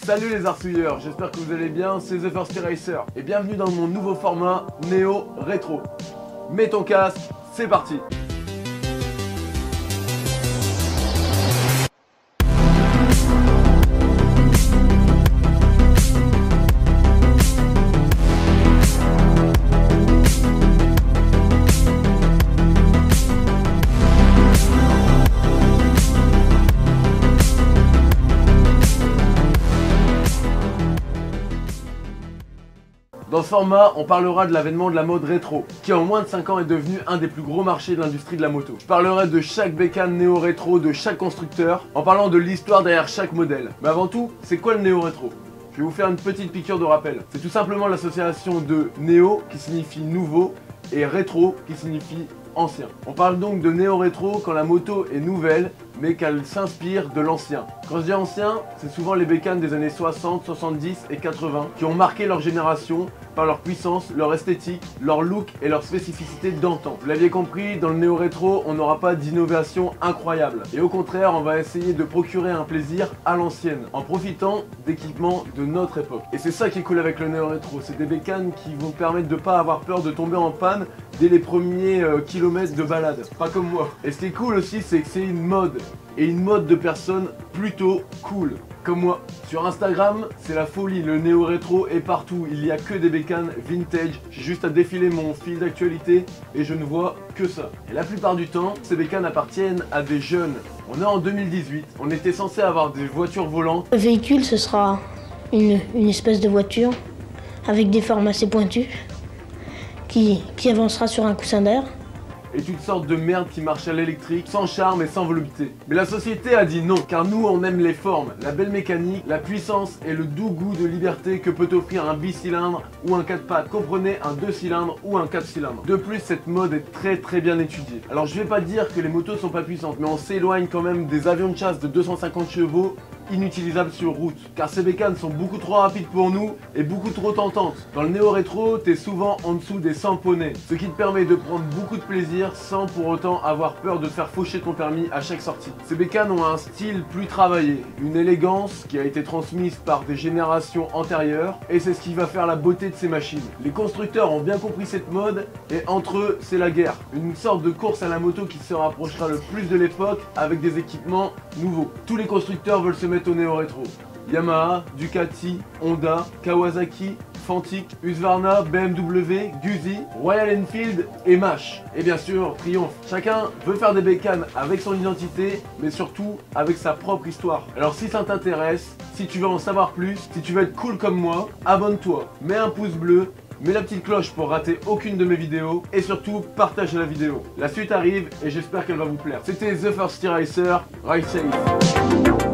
Salut les arsouilleurs, j'espère que vous allez bien, c'est The Thirsty Racer et bienvenue dans mon nouveau format Néo Rétro. Mets ton casque, c'est parti. Dans ce format, on parlera de l'avènement de la mode rétro, qui en moins de 5 ans est devenu un des plus gros marchés de l'industrie de la moto. Je parlerai de chaque bécane néo-rétro de chaque constructeur, en parlant de l'histoire derrière chaque modèle. Mais avant tout, c'est quoi le néo-rétro ? Je vais vous faire une petite piqûre de rappel. C'est tout simplement l'association de néo, qui signifie nouveau, et rétro, qui signifie ancien. On parle donc de néo-rétro quand la moto est nouvelle, mais qu'elle s'inspire de l'ancien. Quand je dis ancien, c'est souvent les bécanes des années 60, 70 et 80 qui ont marqué leur génération par leur puissance, leur esthétique, leur look et leur spécificité d'antan. Vous l'aviez compris, dans le néo-rétro, on n'aura pas d'innovation incroyable. Et au contraire, on va essayer de procurer un plaisir à l'ancienne, en profitant d'équipements de notre époque. Et c'est ça qui est cool avec le néo-rétro, c'est des bécanes qui vont permettre de ne pas avoir peur de tomber en panne dès les premiers kilomètres de balade. Pas comme moi. Et ce qui est cool aussi, c'est que c'est une mode. Et une mode de personnes plutôt cool, comme moi. Sur Instagram, c'est la folie, le néo-rétro est partout, il n'y a que des bécanes vintage. J'ai juste à défiler mon fil d'actualité et je ne vois que ça. Et la plupart du temps, ces bécanes appartiennent à des jeunes. On est en 2018, on était censé avoir des voitures volantes. Le véhicule, ce sera une espèce de voiture avec des formes assez pointues qui avancera sur un coussin d'air. Et une sorte de merde qui marche à l'électrique, sans charme et sans volupté. Mais la société a dit non, car nous on aime les formes, la belle mécanique, la puissance et le doux goût de liberté que peut offrir un bicylindre ou un 4 pattes. Comprenez, un 2 cylindres ou un 4 cylindres. De plus, cette mode est très bien étudiée. Alors je vais pas dire que les motos sont pas puissantes, mais on s'éloigne quand même des avions de chasse de 250 chevaux inutilisables sur route, car ces bécanes sont beaucoup trop rapides pour nous et beaucoup trop tentantes. Dans le néo-rétro, t'es souvent en dessous des 100 poneys, ce qui te permet de prendre beaucoup de plaisir sans pour autant avoir peur de te faire faucher ton permis à chaque sortie. Ces bécanes ont un style plus travaillé, une élégance qui a été transmise par des générations antérieures, et c'est ce qui va faire la beauté de ces machines. Les constructeurs ont bien compris cette mode, et entre eux, c'est la guerre. Une sorte de course à la moto qui se rapprochera le plus de l'époque avec des équipements nouveaux. Tous les constructeurs veulent se mettre au néo-rétro. Yamaha, Ducati, Honda, Kawasaki, Fantic, Husqvarna, BMW, Guzzi, Royal Enfield et Mash. Et bien sûr, Triumph. Chacun veut faire des bécanes avec son identité, mais surtout avec sa propre histoire. Alors si ça t'intéresse, si tu veux en savoir plus, si tu veux être cool comme moi, abonne-toi, mets un pouce bleu, mets la petite cloche pour rater aucune de mes vidéos et surtout partage la vidéo. La suite arrive et j'espère qu'elle va vous plaire. C'était The Thirsty Racer, ride safe.